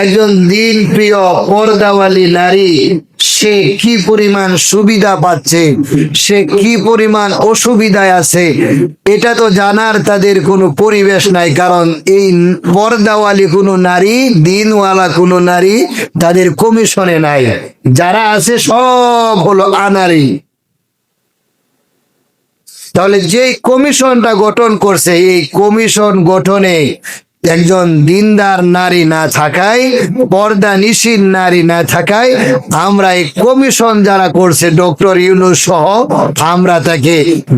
একজন দিন প্রিয় পর্দাওয়ালী নারী সে কি পরিমাণ সুবিধা পাচ্ছে, সে কি পরিমাণ অসুবিধায় আছে, এটা তো জানার তাদের কোনো পরিবেশ নাই। কারণ এই পর্দাওয়ালী কোনো নারী, দিনওয়ালা কোনো নারী তাদের কমিশনে নাই। যারা আছে সব হলো আনারি। তাহলে যে কমিশনটা গঠন করছে, এই কমিশন গঠনে একজন দিনদার নারী না থাকায়, পর্দা নিশীন নারী না থাকায়, আমরা এই কমিশন যারা করছে ডক্টর ইউনূস সহ, আমরা তাকে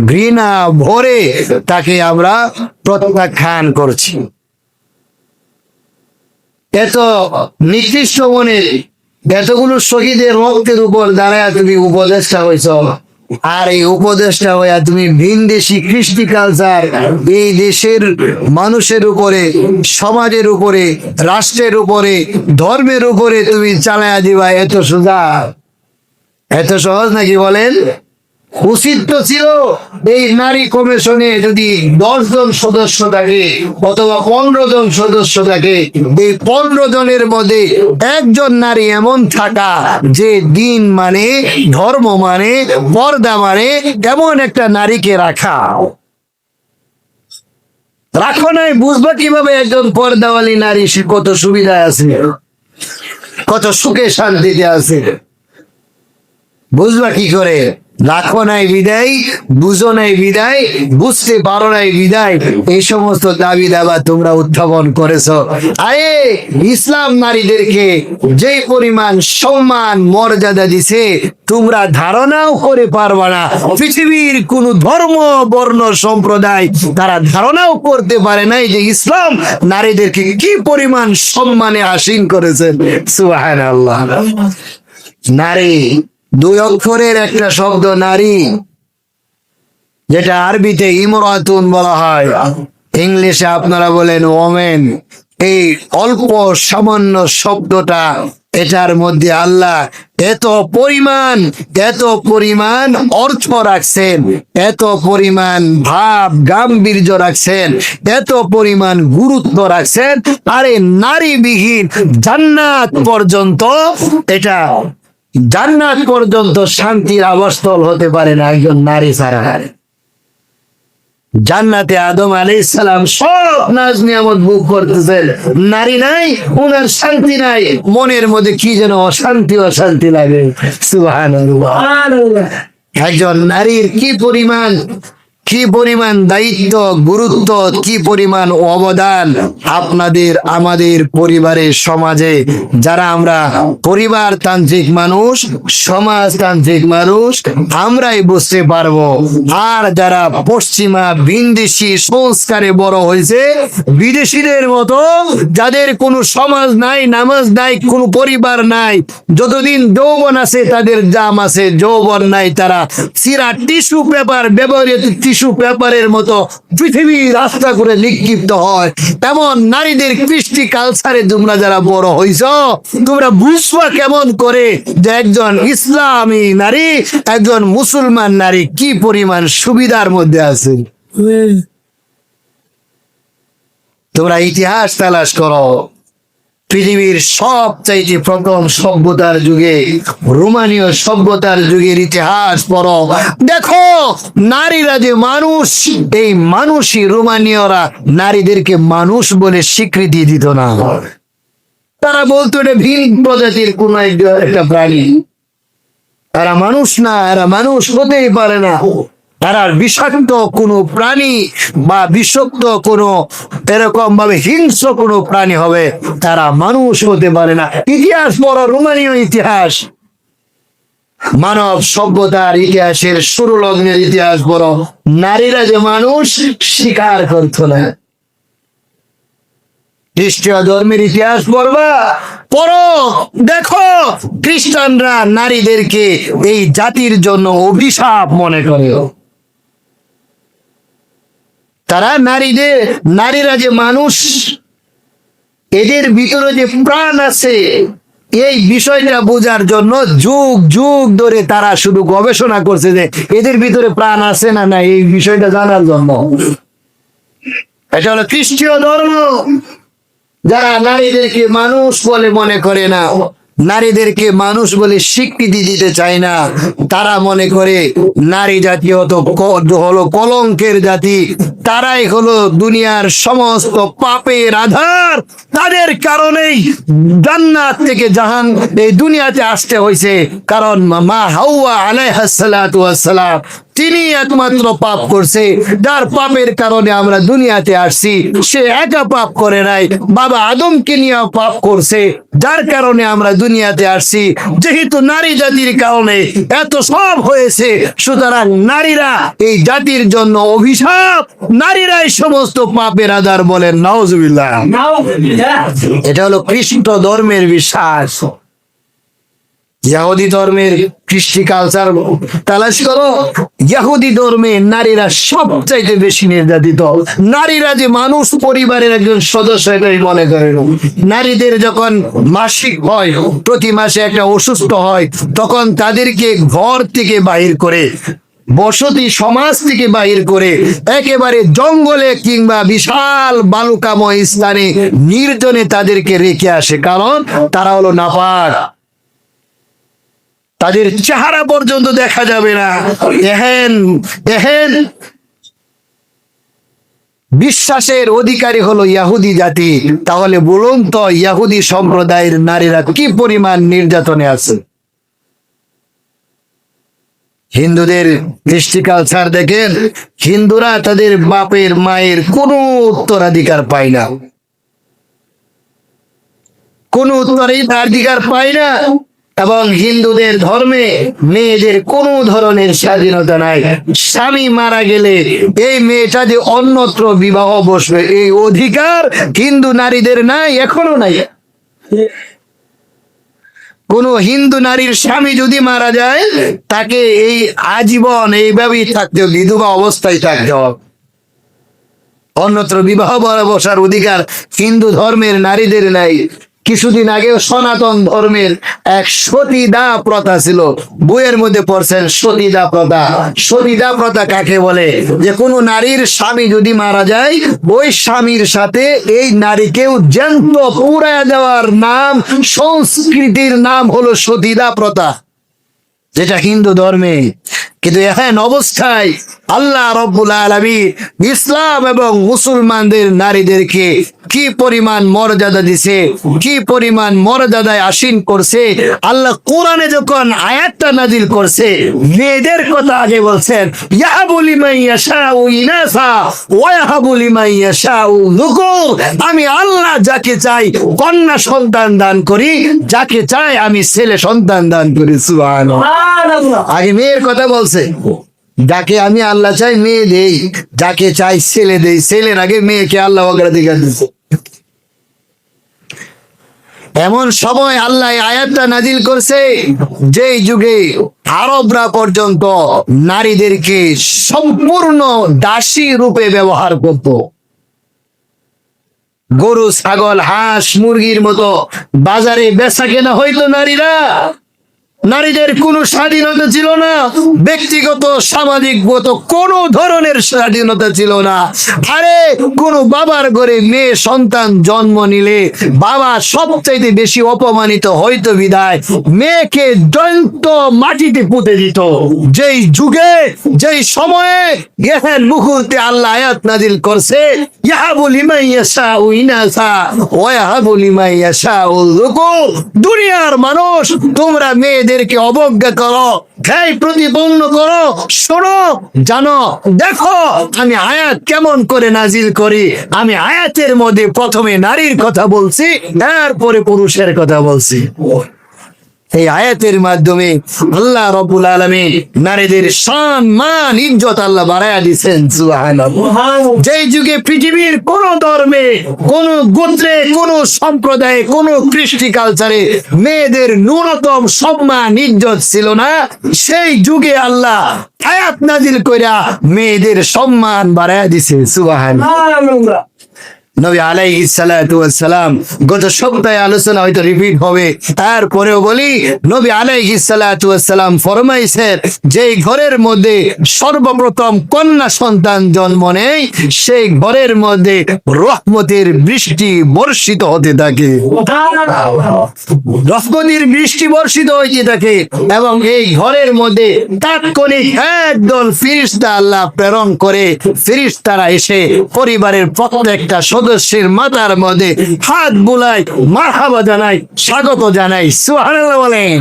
ঘৃণা ভরে তাকে আমরা প্রত্যাখ্যান করছি। এত নিকৃষ্ট মনের, এতগুলো শহীদের রক্তের উপর দাঁড়ায় তুমি উপদেষ্টা হয়েছ, আর এই উপদেশটা হইয়া তুমি ভিনদেশি কৃষ্টি কালচার এই দেশের মানুষের উপরে, সমাজের উপরে, রাষ্ট্রের উপরে, ধর্মের উপরে তুমি চালায়া দিবা। এত সোজা, এত সহজ নাকি বলেন? উচিত তো ছিল এই নারী কমিশনে যদি 10 জন সদস্য থাকে অথবা 15 জন সদস্য থাকে, এই 15 জনের মধ্যে একজন নারী এমন থাকা যে দিন মানে, ধর্ম মানে, পর্দা মানে, এমন একটা নারীকে রাখো নাই। বুঝবা কিভাবে একজন পর্দাওয়ালী নারী সে কত সুবিধায় আছে, কত সুখে শান্তিতে আছে? বুঝবা কি করে? রাখো নাই বিদায়, বুঝো নাই বিদায়, বুঝতে পারো নাই বিদায়, এই সমস্ত দাবি দাবা তোমরা উত্থাপন করেছো। আরে ইসলাম নারীদেরকে যে পরিমাণ সম্মান মর্যাদা দিছে তোমরা ধারণাও করে পারবা না। পৃথিবীর কোন ধর্ম, বর্ণ, সম্প্রদায় তারা ধারণাও করতে পারে নাই যে ইসলাম নারীদেরকে কি পরিমাণ সম্মানে আসীন করেছেন। সুবহানাল্লাহ। নারী 2 অক্ষরের একটা শব্দ নারী, যেটা আরবিতে ইমরাতুন বলা হয়, ইংলিশে আপনারা বলেন ওমেন। এই অল্প সামান্য শব্দটা, এটার মধ্যে আল্লাহ এত পরিমাণ অর্থ রাখছেন, এত পরিমাণ ভাব গাম্ভীর্য রাখছেন, এত পরিমাণ গুরুত্ব রাখছেন। আরে নারীবিহীন জান্নাত পর্যন্ত, এটা জান্নাত পর্যন্ত শান্তির আবাসস্থল হতে পারে না একজন নারী ছাড়া। জান্নাতে আদম আলাইহিস সালাম সব নাজ নিয়ামত ভোগ করতেছেন, নারী নাই, ওনার শান্তি নাই, মনের মধ্যে কি যেন অশান্তি লাগে। সুবহানাল্লাহ। একজন নারীর কি পরিমাণ দায়িত্ব, গুরুত্ব, কি পরিমাণ অবদান আপনাদের, আমাদের পরিবারের, সমাজে যারা আমরা পরিবারতান্ত্রিক মানুষ, সমাজতান্ত্রিক মানুষ, আমরাই বুঝতে পারবো। আর যারা পশ্চিমা বিদেশি সংস্কারে বড় হয়েছে, বিদেশিদের মতো, যাদের কোনো সমাজ নাই, নামাজ নাই, কোনো পরিবার নাই, যতদিন যৌবন আছে তাদের জাম আছে, যৌবন নাই তারা সিরা টিস্যু পেপার, ব্যবহৃত টিস্যু পেপারের মতো পৃথিবী রাস্তা করে নিক্ষিপ্ত হয়। তেমন নারীদের কৃষ্টি কালচারে তোমরা যারা বড় হইছ, তোমরা বুঝবা কেমন করে যে একজন ইসলামী নারী, একজন মুসলমান নারী কি পরিমাণ সুবিধার মধ্যে আছে। তোমরা ইতিহাস তালাশ করো। পৃথিবীর সবচাইতে প্রথম সভ্যতার যুগে, রোমানীয় সভ্যতার যুগের ইতিহাস পড়ো, দেখো নারীরা যে মানুষ, এই মানুষই রোমানীয়রা নারীদেরকে মানুষ বলে স্বীকৃতি দিত না। তারা বলতো এটা ভিন প্রজাতির কোন একটা প্রাণী, এরা মানুষ না, এরা মানুষ হতেই পারে না, তারা বিষাক্ত কোনো প্রাণী বা বিষাক্ত কোনো এরকম ভাবে হিংস্র কোনো প্রাণী হবে, তারা মানুষ হতে পারে না। ইতিহাস পড়ো, রোমানীয় ইতিহাস, মানব সভ্যতার ইতিহাসের শুরু লগ্নের ইতিহাস পড়ো। নারীরা যে মানুষ স্বীকার করতো না। খ্রিস্টীয় ধর্মের ইতিহাস পড়ো, দেখো খ্রিস্টানরা নারীদেরকে এই জাতির জন্য অভিশাপ মনে করে। তারা নারীরা যে মানুষ, এদের ভিতরে যে প্রাণ আছে, এই বিষয়টা বোঝার জন্য যুগ যুগ ধরে তারা শুধু গবেষণা করছে যে এদের ভিতরে প্রাণ আছে না না, এই বিষয়টা জানার জন্য। এটা হলো খ্রিস্টীয় ধর্ম। যারা নারীদেরকে মানুষ বলে মনে করে না, নারীদেরকে মানুষ বলে স্বীকৃতি দিতে চায় না, তারা মনে করে নারী জাতি হলো কলঙ্কের জাতি, তারাই হলো দুনিয়ার সমস্ত পাপের আধার, তাদের কারণেই জান্নাত থেকে এই দুনিয়াতে আসতে হয়েছে। কারণ মা হাওয়া আলাইহিস সালাতু ওয়াস সালাম তিনি একমাত্র পাপ করছে, যার পাপের কারণে আমরা দুনিয়াতে আসছি। সে একা পাপ করে নাই, বাবা আদমকে নিয়ে পাপ করছে, যার কারণে আমরা দুনিয়াতে আসছি। যেহেতু নারী জাতির কারণে এত সব হয়েছে, সুতরাং নারীরা এই জাতির জন্য অভিশাপ, নারীরাই সমস্ত পাপের আধার। বলেন নাউজুবিল্লাহ। এটা হলো খ্রিস্ট ধর্মের বিশ্বাস। ইহুদি ধর্মের কৃষ্টি কালচার তালাশ করো, ইহুদি ধর্মে নারীরা সবচাইতে বেশি নির্যাতিত। নারীরা যে মানুষ, পরিবারের একজন সদস্য, এটাই মনে করেন। নারীদের যখন মাসিক হয়, প্রতি মাসে একটা অসুস্থ হয়, তখন তাদেরকে ঘর থেকে বাহির করে, বসতি সমাজ থেকে বাহির করে একেবারে জঙ্গলে কিংবা বিশাল বালুকাময় স্থানে নির্জনে তাদেরকে রেখে আসে। কারণ তারা হলো নাপাক, তাদের চেহারা পর্যন্ত দেখা যাবে না। এহেন বিশ্বাসের অধিকারী হলো ইহুদি জাতি। তাহলে বলুন তো, ইহুদি সম্প্রদায়ের নারীরা কি পরিমাণ নির্যাতনে আছে? হিন্দুদের কৃষ্টি কালচার দেখেন, হিন্দুরা তাদের বাপের মায়ের কোনো উত্তরাধিকার পায় না, কোনো উত্তরাধিকার পায় না। এবং হিন্দুদের ধর্মে মেয়েদের কোনো ধরনের স্বাধীনতা নাই। স্বামী মারা গেলে এই মেয়েটা যে অন্যত্র বিবাহ বসবে, এই অধিকার হিন্দু নারীদের নাই, এখনো নাই। কোন হিন্দু নারীর স্বামী যদি মারা যায়, তাকে এই আজীবন এইভাবেই থাকতে, বিধবা অবস্থায় থাকতে হবে। অন্যত্র বিবাহ বসার অধিকার হিন্দু ধর্মের নারীদের নাই। কিছুদিন আগেও সনাতন ধর্মের এক সতীদাহ প্রথা ছিল, বইয়ের মধ্যে পড়ছেন সতীদাহ প্রথা। সতীদাহ প্রথা কাকে বলে? যে কোনো নারীর স্বামী যদি মারা যায়, ওই স্বামীর সাথে এই নারীকেও জ্যান্ত পুড়ায় দেওয়ার নাম, সংস্কৃতির নাম হলো সতীদাহ প্রথা, যেটা হিন্দু ধর্মে। কিন্তু এখন অবস্থায় আল্লাহ রব্বুল আলামিন ইসলাম এবং মুসলমানদের নারীদেরকে কি পরিমাণ মর্যাদা দিছে, কি পরিমাণ মর্যাদায় আসীন করছে। আল্লাহ কোরআনে যখন আয়াতটা নাজিল করছে, মেয়েদের কথা আগে বলছেন, ইয়াহাবু লিমান ইয়াশাউ ইনাসা ওয়া ইয়াহাবু লিমান ইয়াশাউ যুকুর। আমি আল্লাহ যাকে চাই কন্যা সন্তান দান করি, যাকে চাই আমি ছেলে সন্তান দান করি। সুবহানাল্লাহ। আগে মেয়ের কথা বলছে, যাকে আমি আল্লাহ চাই মেয়ে দেই, যাকে চাই ছেলে দেই। ছেলের আগে মেয়েকে আল্লাহ অগ্রাধিকার দিচ্ছে। এমন সময় আল্লাহ আয়াতটা নাজিল করছে, যেই যুগে আরবরা পর্যন্ত নারীদেরকে সম্পূর্ণ দাসী রূপে ব্যবহার করত। গরু, ছাগল, হাঁস, মুরগির মতো বাজারে বেচা কেনা হইতো নারীরা। নারীদের কোনো স্বাধীনতা ছিল না, ব্যক্তিগত সামাজিকগত কোনো ধরনের স্বাধীনতা ছিল না। আরে কোন বাবার ঘরে মেয়ে সন্তান জন্ম নিলে বাবা সবচাইতে বেশি অপমানিত হইতো বিদায় মেয়েকে জয়ন্ত মাটিতে পুঁতে দিত। যেই যুগে, যেই সময়ে এহেন মুহূর্তে আল্লাহ আয়াত নাজিল করছে, ইয়াহাবু লিমান ইয়াশাউ ইনাসা ওয়া ইয়াহাবু লিমান ইয়াশাউ যুকুর। দুনিয়ার মানুষ, তোমরা মেয়েদেরকে অবজ্ঞা করো, ন্যায় প্রতিপন্ন করো, শোনো, জানো, দেখো আমি আয়াত কেমন করে নাজিল করি। আমি আয়াতের মধ্যে প্রথমে নারীর কথা বলছি, তারপরে পুরুষের কথা বলছি। এই আয়াতের মাধ্যমে আল্লাহ রব্বুল আলামিন নারীদের শান, মান, ইজ্জত আল্লাহ বাড়ায়া দিয়েছেন। সুবহানাল্লাহ। যেই যুগে পৃথিবীর কোন ধর্মে, কোন গোত্রে, কোন সম্প্রদায়ে, কোন কৃষ্টি কালচারে মেয়েদের ন্যূনতম সম্মান, ইজ্জত ছিল না, সেই যুগে আল্লাহ আয়াত নাজিল কইরা মেয়েদের সম্মান বাড়ায়া দিয়েছে। সুবহানাল্লাহ। নবী আলাইহিস সালাতু ওয়াস সালাম গত সপ্তাহে আলোচনা হয়তো রিপিট হবে, তারপরেও বলি, নবী আলাইহিস সালাতু ওয়াস সালাম ফরমাইছেন যে ঘরের মধ্যে সর্বপ্রথম কন্যা সন্তান জন্ম নেয় সেই ঘরের মধ্যে রহমতের বৃষ্টি বর্ষিত হতে থাকে, রহমতের বৃষ্টি বর্ষিত হইতে থাকে। এবং এই ঘরের মধ্যে তাৎক্ষণিক একদল ফেরেশতা আল্লাহ প্রেরণ করে, ফেরেশতারা এসে পরিবারের প্রত্যেকটা সদস্যের মাথার মধ্যে হাত বুলায়, মারহাবা জানায়, স্বাগত জানায়, সুবহানাল্লাহ বলেন।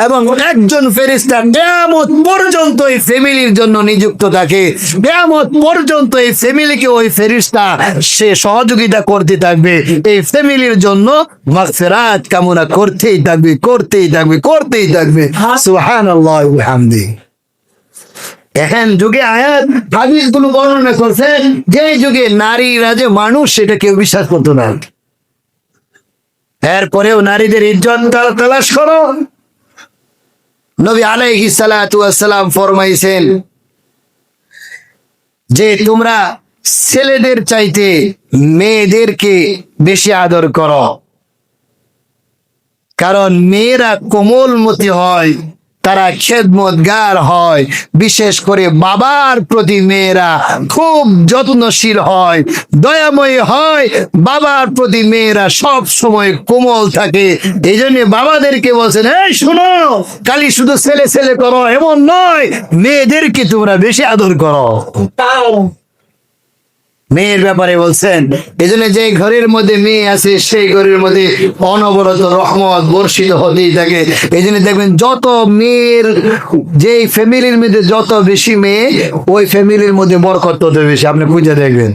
এবং একজন ফেরেশতা কিয়ামত পর্যন্ত এই ফ্যামিলির জন্য নিযুক্ত থাকে, কিয়ামত পর্যন্ত এই ফ্যামিলিকে ওই ফেরেশতা সে সহযোগিতা করতে থাকবে, এই ফ্যামিলির জন্য মাগফিরাত কামনা করতেই থাকবে, করতেই থাকবে, করতেই থাকবে। সুবহানাল্লাহ ওয়া বিহামদিহি। এখন যুগে আয়াত হাদিস গুলো বর্ণনা করছেন যে যুগে নারীরা যে মানুষ সেটা কেউ বিশ্বাস করতো না। এরপরেও নারীদের ইজ্জত তালাশ করো। নবী আলাইহিস সালাতু ওয়াস সালাম ফরমাইছেন যে তোমরা ছেলেদের চাইতে মেয়েদেরকে বেশি আদর করো, কারণ মেয়েরা কোমলমতি হয়, তারা খেদমতগার হয়, বিশেষ করে বাবার প্রতি মেয়েরা খুব যত্নশীল হয়, দয়াময়ী হয়, বাবার প্রতি মেয়েরা সব সময় কোমল থাকে। এই জন্য বাবাদেরকে বলছেন, এই শোনো, খালি শুধু ছেলে ছেলে করো এমন নয়, মেয়েদেরকে তোমরা বেশি আদর করো। মেয়ের ব্যাপারে বলছেন, এই জন্য যে ঘরের মধ্যে মেয়ে আছে সেই ঘরের মধ্যে অনবরত রহমত বর্ষিত হতেই থাকে। এই জন্য দেখবেন যত মেয়ের, যে ফ্যামিলির মধ্যে যত বেশি মেয়ে, ওই ফ্যামিলির মধ্যে বরকত তত বেশি, আপনি বুঝে দেখবেন।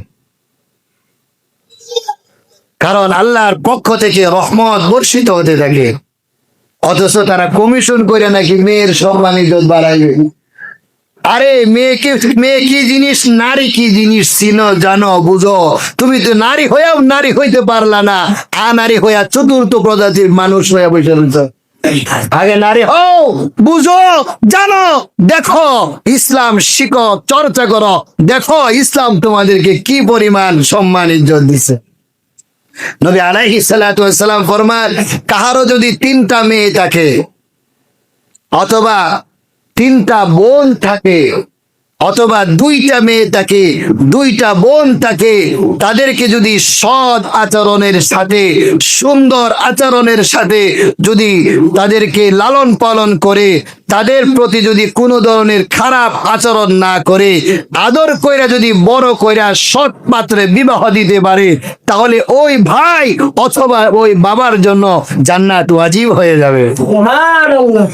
কারণ আল্লাহর পক্ষ থেকে রহমত বর্ষিত হতে থাকে। অথচ তারা কমিশন করে নাকি মেয়ের সম্মান ইজ্জত বাড়াইবে। আরে মেয়ে কি জিনিস, নারী কি জিনিস চিনো, জানো, বুঝো। তুমি তো নারী হয়েও নারী হইতে পারলা না, নারী হইয়া চতুর্থ প্রজাতির মানুষ হইয়া বসে রয়েছ। আগে নারী হও, বুঝো, জানো, দেখো, ইসলাম শিখো, চর্চা করো, দেখো ইসলাম তোমাদেরকে কি পরিমাণ সম্মান ইজ্জত দিছে। নবী আলাইহিস সালাতু ওয়াস সালাম ফরমান, কাহারও যদি 3টা মেয়ে থাকে অথবা 3টা বোন থাকে অথবা 2টা মেয়ে থাকে, 2টা বোন থাকে, তাদেরকে যদি সৎ আচরণের সাথে, সুন্দর আচরণের সাথে যদি তাদেরকে লালন পালন করে, তাদের প্রতি যদি কোনো ধরনের খারাপ আচরণ না করে, আদর কইরা যদি বড় কইরা সৎ পাত্রে বিবাহ দিতে পারে, তাহলে ওই ভাই অথবা ওই বাবার জন্য জান্নাত ওয়াজিব হয়ে যাবে। সুবহানাল্লাহ।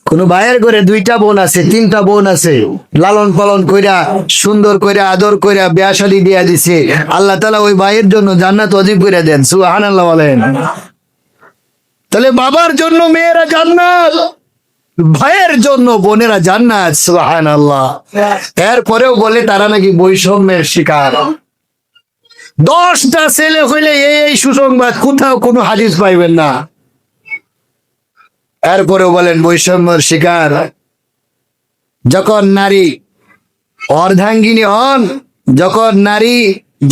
কোন ভাইয়ের ঘরে 2টা বোন আছে, 3টা বোন আছে, লালন পালন কইরা, সুন্দর কইরা, আদর কইরা বিয়া শাদী দিয়া দিছে, আল্লাহ তাআলা ওই ভাইয়ের জন্য জান্নাত ওয়াজিব করে দেন। সুবহানাল্লাহ বলেন। তাহলে বাবার জন্য মেয়েরা জান্নাত, ভাইয়ের জন্য বোনেরা জান্নাত। সুবহানাল্লাহ। এরপরেও বলে তারা নাকি বৈষম্যের শিকার। 10টা ছেলে হইলে এই সুসংবাদ, কোথাও কোনো হাদিস পাইবেন না। এরপরেও বলেন বৈষম্যের শিকার। যখন নারী অর্ধাঙ্গিনী হন,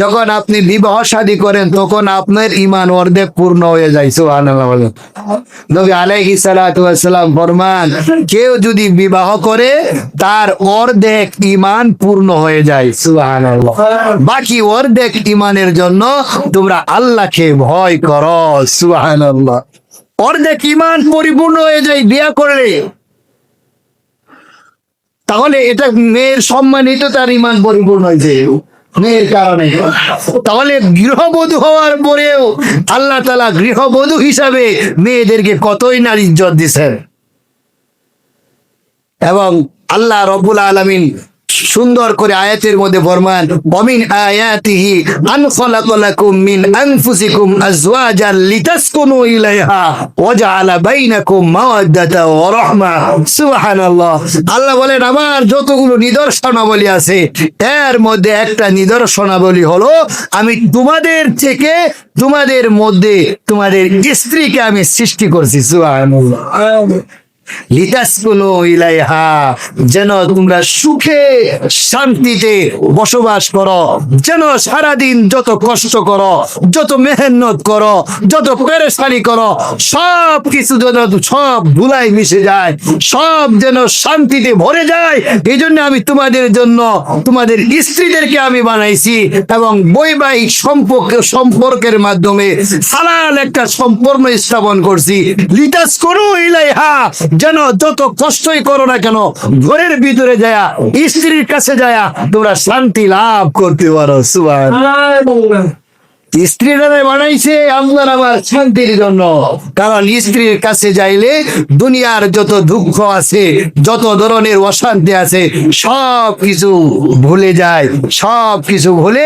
যখন আপনি বিবাহ শাদী করেন, তখন আপনার ঈমান অর্ধেক পূর্ণ হয়ে যায়। সুবহানাল্লাহ বলেন। নবী আলাইহিস সালাতু ওয়াস সালাম ফরমান, কেউ যদি বিবাহ করে তার অর্ধেক ঈমান পূর্ণ হয়ে যায়। সুবহানাল্লাহ। বাকি অর্ধেক ঈমানের জন্য তোমরা আল্লাহকে ভয় করো। সুবহানাল্লাহ। অর্ধেক ঈমান পরিপূর্ণ হয়ে যায় বিয়া করলে। তাহলে এটা মেয়ের সম্মানিত, তার ঈমান পরিপূর্ণ হয়েছে মেয়ের কারণে। তাহলে গৃহবধূ হওয়ার পরেও আল্লাহ তাআলা গৃহবধূ হিসাবে মেয়েদেরকে কতই না ইজ্জত দিয়েছেন। এবং আল্লাহ রাব্বুল আলামিন সুন্দর করে আয়াতের মধ্যে ফরমান, ওয়ামিন আয়াতিহি আন খালাকালাকুম মিন আনফুসিকুম আজওয়াজান লিতাসকুনু ইলাইহা ওয়া জাআলা বাইনাকুম মাওয়াদ্দাতা ওয়া রাহমা। সুবহানাল্লাহ। আল্লাহ বলেন, আমার যতগুলো নিদর্শনাবলী আছে এর মধ্যে একটা নিদর্শনাবলী হলো আমি তোমাদের থেকে, তোমাদের মধ্যে তোমাদের স্ত্রীকে আমি সৃষ্টি করছি। সুবহানাল্লাহ। লিতাসকুনু ইলাইহা, যেন তোমরা সুখে শান্তিতে বসবাস করো, যেন সারাদিন যত কষ্ট করো, যত মেহনত করো, যত পেরেশানি করো, সব কিছু যেন সব ধুলাই মিশে যায়, সব যেন শান্তিতে ভরে যায়। এই জন্য আমি তোমাদের জন্য তোমাদের স্ত্রীদেরকে আমি বানাইছি এবং বৈবাহিক সম্পর্কের মাধ্যমে হালাল একটা সম্পর্ক স্থাপন করছি। লিতাস করু ইলাইহা, যেন যত কষ্টই করো না কেন ঘরের ভিতরে যায়া স্ত্রীর কাছে যায়া তোমরা শান্তি লাভ করতে পারো। সুবহানাল্লাহ। স্ত্রীরা বানাইছে আল্লাহর আমার শান্তির জন্য, কারণ স্ত্রীর কাছে যাইলে দুনিয়ার যত দুঃখ আছে, যত ধরনের অশান্তি আছে, সব কিছু ভুলে যায়। সব কিছু ভুলে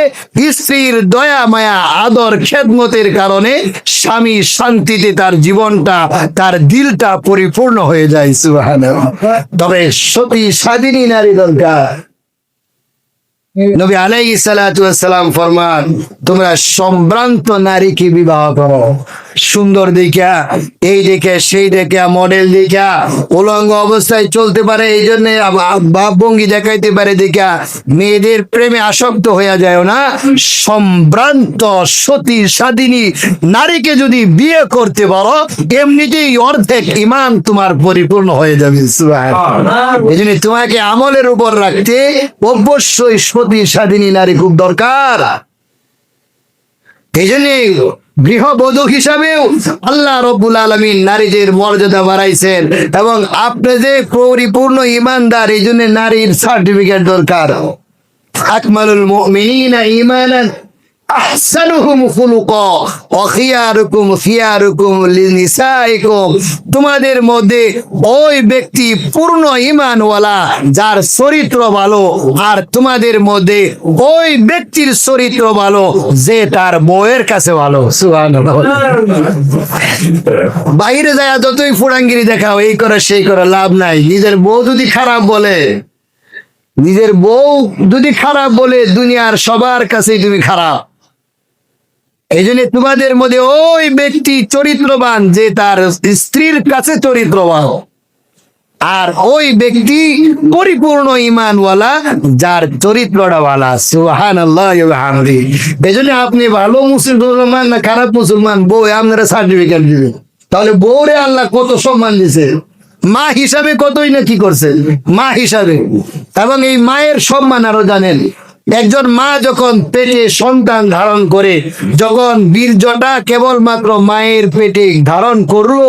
স্ত্রীর দয়া মায়া আদর খেদমতের কারণে স্বামী শান্তিতে তার জীবনটা তার দিলটা পরিপূর্ণ হয়ে যায়। সুবহানাল্লাহ। তবে সতী স্বাধীনী নারী দরকার। নবী আলাইহিস সালাতু ওয়াস সালাম ফরমান, তোমরা সম্ভ্রান্ত নারীকে বিবাহ করো। সুন্দর দেখা, এই দেখে সেই দেখে, মডেল দেখা, উলঙ্গ অবস্থায় চলতে পারে এই জন্য ভাব ভঙ্গি দেখাইতে পারে দেখা মেয়েদের প্রেমে আসক্ত হয়ে যায় না। সম্ভ্রান্ত সতী স্বাধীনী নারীকে যদি বিয়ে করতে পারো, এমনিতেই অর্ধেক ঈমান তোমার পরিপূর্ণ হয়ে যাবে। সুবহানাল্লাহ। এই জন্য তোমাকে আমলের উপর রাখতে অবশ্যই সতী স্বাধীনী নারী খুব দরকার। এই জন্য গৃহবধূ হিসাবেও আল্লাহ রাব্বুল আলামিন নারীদের মর্যাদা বাড়াইছেন, এবং আপনি যে পরিপূর্ণ ঈমানদার এই জন্য নারীর সার্টিফিকেট দরকার। আকমালুল মুমিনিনা ঈমানান আহসানুহুম খুলুকা ওয়া খিয়ারুকুম খিয়ারুকুম লিনিসাইকুম, তোমাদের মধ্যে ওই ব্যক্তি পূর্ণ ঈমানওয়ালা যার চরিত্র ভালো, আর তোমাদের মধ্যে ওই ব্যক্তির চরিত্র ভালো যে তার বউয়ের কাছে ভালো। সুবহানাল্লাহ। বাইরে যায় যতই ফুরাঙ্গিরি দেখাও, এই করে সেই করে লাভ নাই। নিজের বউ যদি খারাপ বলে, নিজের বউ যদি খারাপ বলে, দুনিয়ার সবার কাছেই তুমি খারাপ। এই জন্য তোমাদের মধ্যে ওই ব্যক্তি চরিত্রবান যে তার স্ত্রীর কাছে চরিত্রবান, আর ওই ব্যক্তি পরিপূর্ণ ঈমানওয়ালা যার চরিত্রটা ভালো। সুবহানাল্লাহ ওয়া বিহামদিহি। এই জন্য আপনি ভালো মুসলমান না খারাপ মুসলমান, বউ আপনারা সার্টিফিকেট দিবেন। তাহলে বউরে আল্লাহ কত সম্মান দিছে, মা হিসাবে কতই না কি করছে, মা হিসাবে। এবং এই মায়ের সম্মান আরো জানেন, একজন মা যখন পেটে সন্তান ধারণ করে, যখন বীর্যটা কেবলমাত্র মায়ের পেটে ধারণ করলো,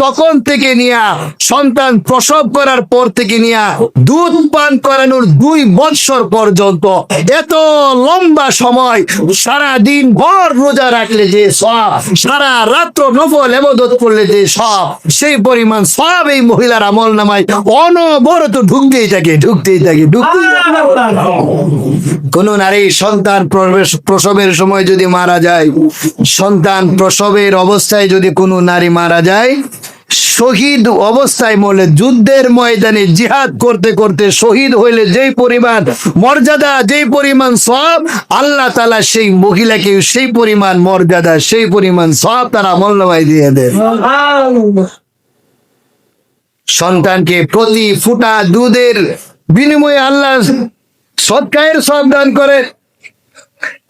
তখন থেকে নিয়া সন্তান প্রসব করার পর থেকে নিয়া দুধ পান করানোর 2 বৎসর পর্যন্ত, এত লম্বা সময় সারা দিন ভর রোজা রাখলে যে সব, সারা রাত্র নফল ইবাদত করলে যে সব, সেই পরিমাণ সব এই মহিলার আমল নামায় অনবরত ঢুকতেই থাকে। কোন নারী সন্তান প্রসবের সময় যদি মারা যায়, সন্তান প্রসবের অবস্থায় যদি কোনো নারী মারা যায়, শহীদ অবস্থায় মরলে, যুদ্ধের ময়দানে জিহাদ করতে করতে শহীদ হইলে যেই পরিমাণ মর্যাদা, যেই পরিমাণ সওয়াব, আল্লাহ তাআলা সেই মহিলাকে সেই পরিমাণ মর্যাদা, সেই পরিমাণ সওয়াব তার আমলনামায় দিয়ে দেন। সন্তানকে প্রতি ফুটা দুধের বিনিময়ে আল্লাহ সৎকারের সব দান করে।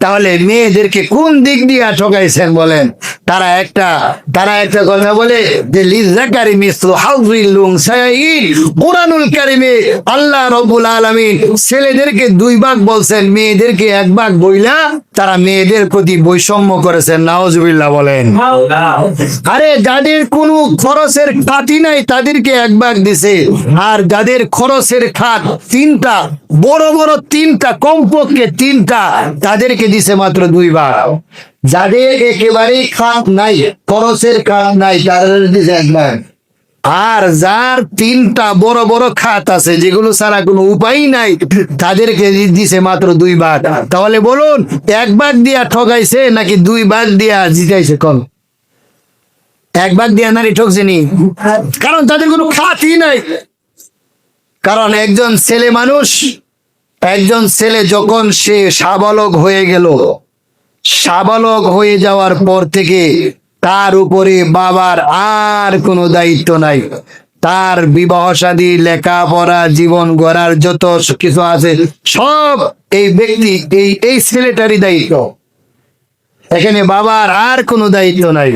তাহলে মেয়েদেরকে কোন দিক দিয়ে ঠকাইছেন বলেন? তারা একটা কথা বলে যে লিযাকারি মিসলু হাযিল উনসায়াইন। কুরআনুল কারীমে আল্লাহ রাব্বুল আলামিন ছেলেদেরকে 2 ভাগ বলছেন, মেয়েদেরকে 1 ভাগ বইলা তারা মেয়েদের প্রতি বৈষম্য করেছেন। নাউজুবিল্লাহ বলেন। আরে যাদের কোনো খরচের খাতই নাই তাদেরকে 1 ভাগ দিছে, আর যাদের খরচের খাত 3টা, বড় বড় 3টা, কমপক্ষে 3টা, তাদেরকে দিছে মাত্র 2 ভাগ। যাদের একেবারেই খাত নাই, খরচের খাত নাই, তাদের দিছে 1 ভাগ। আর যার 3টা বড় বড় খাত আছে, যেগুলো ছাড়া কোনো উপায় নাই, তাদেরকে দিছে মাত্র 2 ভাগ। তাহলে বলুন, 1 ভাগ দিয়া ঠকাইছে নাকি 2 ভাগ দিয়া জিতাইছে? কোন 1 ভাগ দিয়া নারী ঠকছেনি? কারণ তাদের কোনো খাতই নাই। কারণ একজন ছেলে মানুষ, একজন ছেলে যখন সে সাবালক হয়ে গেল, সাবালক হয়ে যাওয়ার পর থেকে তার উপরে বাবার আর কোনো দায়িত্ব নাই। তার বিবাহ শাদী, লেখাপড়া, জীবন গড়ার যত কিছু আছে সব এই ব্যক্তি এই ছেলেটারই দায়িত্ব। এখানে বাবার আর কোনো দায়িত্ব নাই।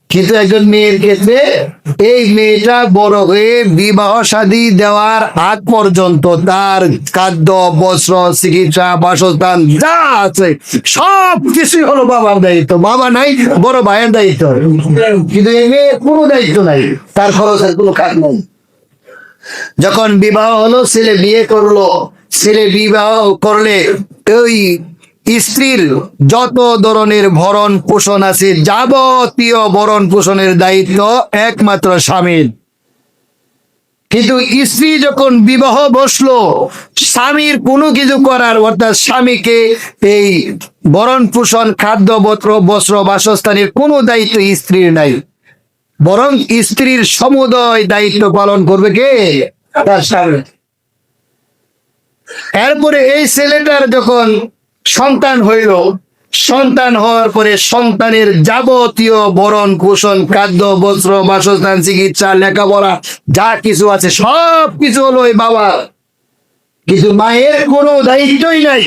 কিন্তু একজন মেয়ের ক্ষেত্রে এই মেয়েটা বড় হয়ে বিবাহ শাদী দেওয়ার আগ পর্যন্ত তার খাদ্য, বস্ত্র, চিকিৎসা, বাসস্থান যা আছে সব কিছুই হলো বাবার দায়িত্ব। বাবা নাই, বড় ভাইয়ের দায়িত্ব। কিন্তু এই মেয়ের কোনো দায়িত্ব নাই, তার খরচের কোনো খাত নেই। যখন বিবাহ হলো, ছেলে বিয়ে করলো, ছেলে বিবাহ করলে ওই স্ত্রীর যত ধরনের ভরণ পোষণ আছে, যাবতীয় ভরণ পোষণের দায়িত্ব একমাত্র স্বামীর। কিন্তু স্ত্রী যখন বিবাহ বসলো, স্বামীর কোনো কিছু করার, অর্থাৎ স্বামীকে এই ভরণ পোষণ, খাদ্য, বস্ত্র, বাসস্থানের কোনো দায়িত্ব স্ত্রীর নাই, বরং স্ত্রীর সমুদয় দায়িত্ব পালন করবে কে? তার স্বামী। এরপরে এই ছেলেটার যখন সন্তান হইল, সন্তান হওয়ার পরে সন্তানের যাবতীয় ভরণ পোষণ, খাদ্য, বস্ত্র, বাসস্থান, চিকিৎসা, লেখাপড়া যা কিছু আছে সব কিছু হলো ওই বাবা। কিন্তু মায়ের কোনো দায়িত্বই নাই।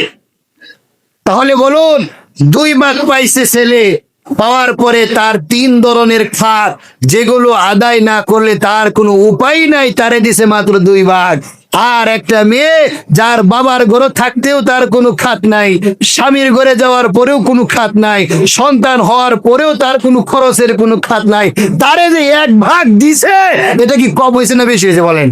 তাহলে বলুন, 2 ভাগ পাইছে ছেলে, পাওয়ার পরে তার 3 ধরনের খাত, যেগুলো আদায় না করলে তার কোনো উপায় নাই, তারে দিছে মাত্র 2 ভাগ। আর একটা মেয়ে যার বাবার ঘরে থাকতেও তার কোনো খাত নাই, স্বামীর ঘরে যাওয়ার পরেও কোনো খাত নাই, সন্তান হওয়ার পরেও তার কোনো খরচের কোনো খাত নাই, তারে যে 1 ভাগ দিছে, এটা কি কম হয়েছে না বেশি হয়েছে বলেন?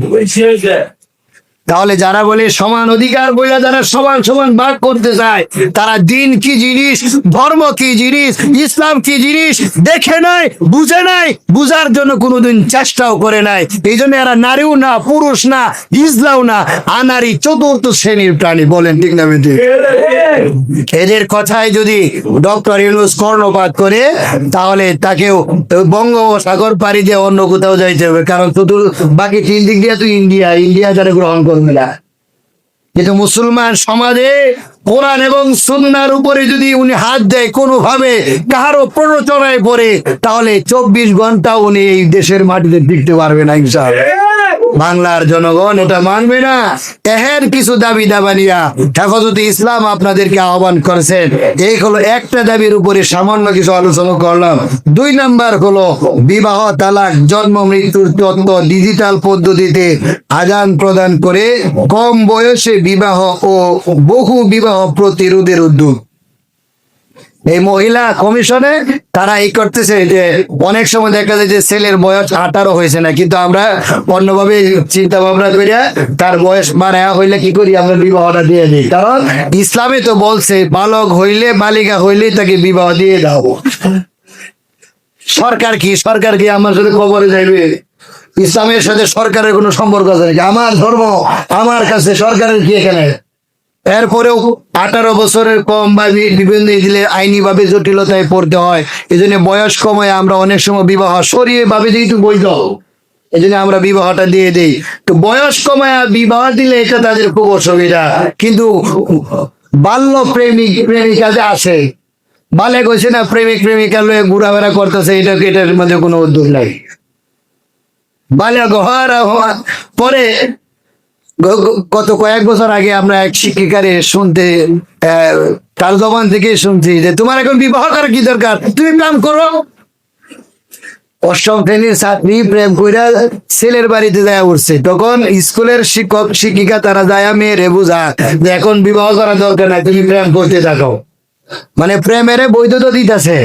তাহলে যারা বলে সমান অধিকার বইলা, যারা সমান সমান ভাগ করতে চায়, তারা দিন কি জিনিস, ধর্ম কি জিনিস, ইসলাম কি জিনিস দেখে নাই, বুঝে নাই, বুঝার জন্য কোনোদিন চেষ্টাও করে নাই। এই জন্য এরা নারীও না, পুরুষ না, ইসলাম না, আনারি 4র্থ শ্রেণীর প্রাণী। বলেন ঠিক না বেটি? এদের কথায় যদি ডক্টর ইউনূস কর্ণপাত করে, তাহলে তাকেও বঙ্গোপসাগর পাড়ি দিয়ে অন্য কোথাও যাইতে হবে, কারণ বাকি 3 দিক দিয়ে তো ইন্ডিয়া যারা গ্রহণ করবে না। কিন্তু মুসলমান সমাজে কোরআন এবং সুন্নাহর উপরে যদি উনি হাত দেয় কোনোভাবে, কারো প্ররোচনায় পড়ে, তাহলে 24 ঘন্টা উনি এই দেশের মাটিতে টিকতে পারবে না ইনশাআল্লাহ। বাংলার জনগণ এটা মানবে না। এহের কিছু দাবি দাবানিয়া হেফাজতে ইসলাম আপনাদেরকে আহ্বান করেছেন। এই হলো একটা দাবির উপরে সামান্য কিছু আলোচনা করলাম। 2 নাম্বার হলো বিবাহ, তালাক, জন্ম মৃত্যুর তত্ত্ব ডিজিটাল পদ্ধতিতে আদান প্রদান করে কম বয়সে বিবাহ ও বহু বিবাহ প্রতিরোধের উদ্যোগ। এই মহিলা কমিশনে তারা এই করতেছে যে অনেক সময় দেখা যায় যে ছেলের বয়স 18 হয়েছে না, কিন্তু আমরা অন্যভাবে চিন্তা ভাবনা করিয়া তার বয়স বাড়ায়া হইলে কি করি, আমরা বিবাহটা দিয়ে দিই। কারণ ইসলামে তো বলছে বালক হইলে, বালিকা হইলে তাকে বিবাহ দিয়ে দাও। সরকার কি আমার সাথে খবরে যাইবে? ইসলামের সাথে সরকারের কোনো সম্পর্ক আছে নাকি? আমার ধর্ম আমার কাছে, সরকারের কি এখানে? এরপরেও 18 বছরের কম বা বিভিন্ন আইনি ভাবে জটিলতায় পড়তে হয়। এই জন্য বয়স কমায় আমরা অনেক সময় বিবাহ সরিয়ে ভাবে যেহেতু বৈধ, এই জন্য আমরা বিবাহটা দিয়ে দিই। তো বয়স কমায় বিবাহ দিলে এটা তাদের খুব অসুবিধা। কিন্তু বাল্য প্রেমিকা যে আছে, বালে কইছে না প্রেমিক প্রেমিকা লয়ে ঘোরাফেরা করতেছে, এটার মধ্যে কোনো উদ্যোগ নাই। বাল্য হওয়ার পরে গত কয়েক বছর আগে আমরা এক শিক্ষিকারে শুনতে, তার জবান থেকে শুনছি যে তোমার এখন বিবাহ করার কি দরকার, তুমি প্রেম করো। 8ম শ্রেণীর ছাত্রী প্রেম কইরা ছেলের বাড়িতে যায় উঠছে, তখন স্কুলের শিক্ষক শিক্ষিকা তারা যায় মেয়েরে বুঝা যে এখন বিবাহ করার দরকার নাই, তুমি প্রেম করতে থাকো। মানে প্রেমের বৈধতা দিতেছে,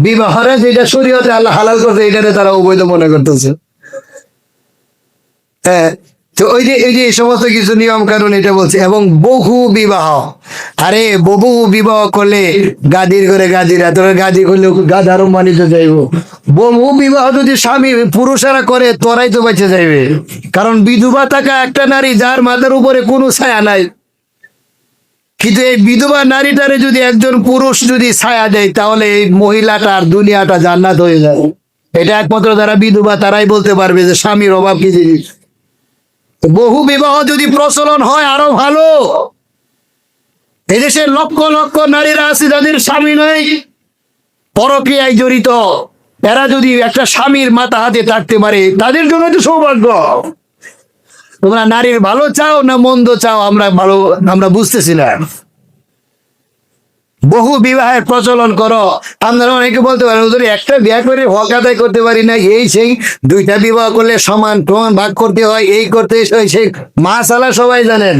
বিবাহরে যেটা শরীয়তে আল্লাহ হালাল করছে এটারে তারা অবৈধ মনে করতেছে। হ্যাঁ, তো ওই যে এই সমস্ত কিছু নিয়ম কানুন এটা বলছে। এবং বহু বিবাহ, আরে বহু বিবাহ করলে গাদির করে গাদিরা, তোরা গাদি করলে গাধারও মানিত যাইব। বহু বিবাহ যদি স্বামী পুরুষেরা করে তোরাই তো বেঁচে যাইবে। কারণ বিধবা থাকা একটা নারী যার মাথার উপরে কোনো ছায়া নাই। কিন্তু এই বিধবা নারীটারে যদি একজন পুরুষ যদি ছায়া দেয়, তাহলে এই মহিলাটার দুনিয়াটা জান্নাত হয়ে যায়। এটা একমাত্র যারা বিধবা তারাই বলতে পারবে যে স্বামীর অভাব কি জিনিস। বহু বিবাহ যদি প্রচলন হয় আরো ভালো। এদেশে লক্ষ লক্ষ নারীরা আছে যাদের স্বামী নেই, পরকীয়ায় জড়িত, এরা যদি একটা স্বামীর মাথা হাতে থাকতে পারে তাদের জন্য তো সৌভাগ্য। তোমরা নারীর ভালো চাও না মন্দ চাও আমরা বুঝতেছি না। বহু বিবাহের প্রচলন করো। আপনারা অনেকে বলতে পারেন হুজুর একটা বিয়ে করে হক আদায় করতে পারি না, এই সেই, দুইটা বিবাহ করলে সমান ভাগ করতে হয়, এই করতে হয় সেই মাসালা সবাই জানেন।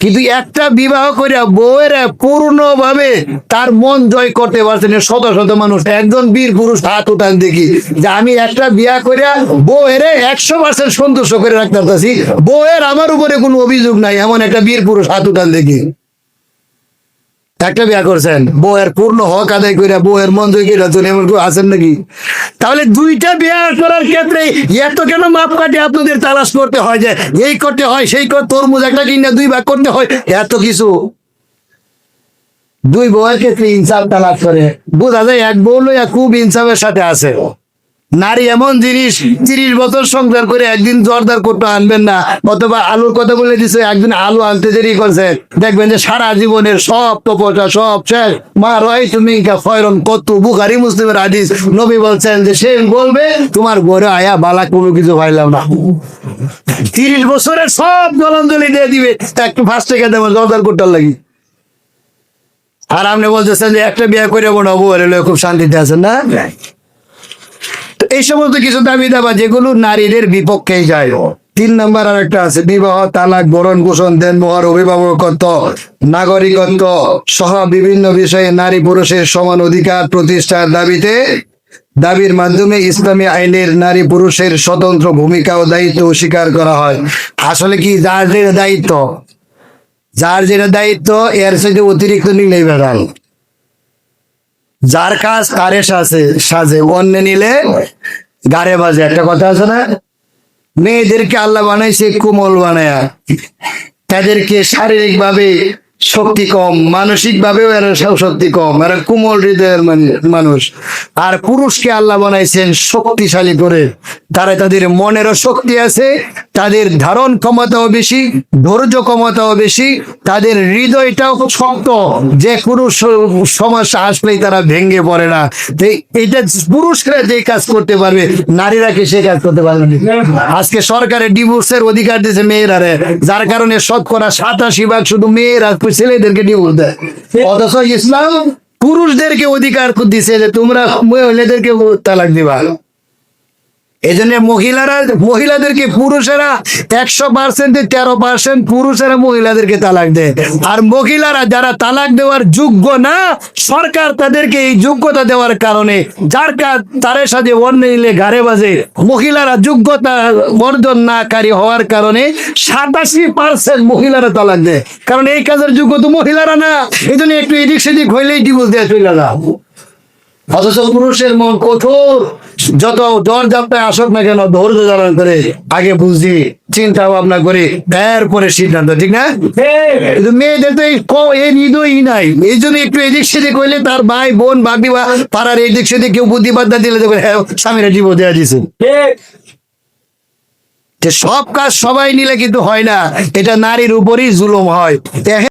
কিন্তু একটা বিবাহ করে বউয়ের পূর্ণভাবে তার মন জয় করতে পারছেন শত শত মানুষ। একজন বীর পুরুষ হাত উঠান দেখি যে আমি একটা বিয়া করে বউয়ের 100% সন্তুষ্ট করে রাখতে পারছি, বউয়ের আমার উপরে কোনো অভিযোগ নাই, এমন একটা বীর পুরুষ হাত উঠান দেখি। একটা বিয়া করছেন বউয়ের পূর্ণ হক আদায় করে বউয়ের মন জয় করে রাখছেন, এমন কেউ আছেন নাকি? তাহলে দুইটা বিয়া করার ক্ষেত্রে এত কেন মাপকাঠি আপনাদের তালাশ করতে হয় যে এই করতে হয় সেই তরমুজ একটা কিনা 2 ভাগ করতে হয়, এত কিছু? দুই বউয়ের ক্ষেত্রে ইনসাফ তালাশ করে বোঝা যায় এক বউ লইয়া খুব ইনসাফের সাথে আছে। নারী এমন জিনিস, 30 বছর সংসার করে একদিন জর্দার করতে আনবেন না, অথবা আলুর কথা বলে দিছে একদিন আলু আনতে দেরি করছে, দেখবেন যে সারা জীবনের সব তপস্যা সব শেষ। মা রয় তুমি ফয়রন কত, বুখারী মুসলিমের হাদিস, নবী বলছেন যে সে বলবে তোমার ঘরে আয়া বালা কোনো কিছু পাইলাম না। 30 বছরের সব জলাঞ্জলি দিয়ে দিবে একটু ফার্স্ট থেকে দেবো জর্দার করতে লাগি। আর আপনি বলতেছেন যে একটা বিয়ে করে বোনাবো খুব শান্তিতে আছেন না? এই সমস্ত কিছু দাবি দাবা যেগুলো নারীদের বিপক্ষে যায়। 3 নম্বর আর একটা আছে বিবাহ, তালাক, বরণ পোষণ, দেনমোহর, অভিভাবকত্ব, নাগরিকত্ব সহ বিভিন্ন বিষয়ে নারী পুরুষের সমান অধিকার প্রতিষ্ঠার দাবির মাধ্যমে ইসলামী আইনের নারী পুরুষের স্বতন্ত্র ভূমিকা ও দায়িত্ব স্বীকার করা হয়। আসলে কি যার যেটা দায়িত্ব এর সাথে অতিরিক্ত নিলেই বেড়াল। যার কাজ তারে সাজে, অন্য নিলে গাড়ে বাজে, একটা কথা আছে না? মেয়েদেরকে আল্লাহ বানাইছে কোমল বানায়া, তাদেরকে শারীরিক ভাবে শক্তি কম, মানসিক ভাবেও এরা শক্তি কম, এরা কোমল হৃদয়ের মানুষ। আর পুরুষকে আল্লাহ বানাইছেন শক্তিশালী করে, তাদের মনেরও শক্তি আছে, তাদের ধারণ ক্ষমতাও বেশি, ধৈর্য ক্ষমতাও বেশি, তাদের হৃদয়টাও শক্ত, যে কোনো সমস্যা আসলেই তারা ভেঙে পড়ে না। এটা পুরুষরা যে কাজ করতে পারবে নারীরা কি সে কাজ করতে পারবে না? আজকে সরকারের ডিভোর্সের অধিকার দিয়েছে মেয়েরা, যার কারণে 87% শুধু মেয়েরা ছেলেদেরকে ডিভোর্স দেয়। অথচ ইসলাম পুরুষদেরকে অধিকার দিছে যে তোমরা মহিলাদেরকে তালাক দিবা। এই জন্য মহিলাদেরকে পুরুষেরা 100% 13% পুরুষেরা মহিলাদেরকে তালাক দেয়। আর মহিলারা যারা তালাক দেওয়ার যোগ্য না, সরকার তাদেরকে এই যোগ্যতা দেওয়ার কারণে যার কাজ তারের সাথে অন্য নিলে ঘাড়ে বাজে, মহিলারা যোগ্যতা অর্জন নাকারী হওয়ার কারণে 87% মহিলারা তালাক দেয়। কারণ এই কাজের যোগ্য তো মহিলারা না, এই জন্য একটু এদিক সেদিক হইলেই ডিভোর্স দেওয়া চলে না। অথচ পুরুষের মন কঠোর, যত জ্বর জাপটায় আসুক না কেন ধৈর্য ধারণ করে আগে বুঝি চিন্তা ভাবনা করে এরপরে সিদ্ধান্ত, ঠিক না? কিন্তু মেয়েদের তো এই হৃদয়ই নাই, এই জন্য একটু এদিক সেদিক হইলে তার ভাই বোন বাকি বা পাড়ার এদিক সেদিক কেউ বুদ্ধিবাদা দিলে দেখবেন হ্যাঁ স্বামীরা জীবন দেওয়া দিয়েছে। সব কাজ সবাই নিলে কিন্তু হয় না, এটা নারীর উপরই জুলুম হয়।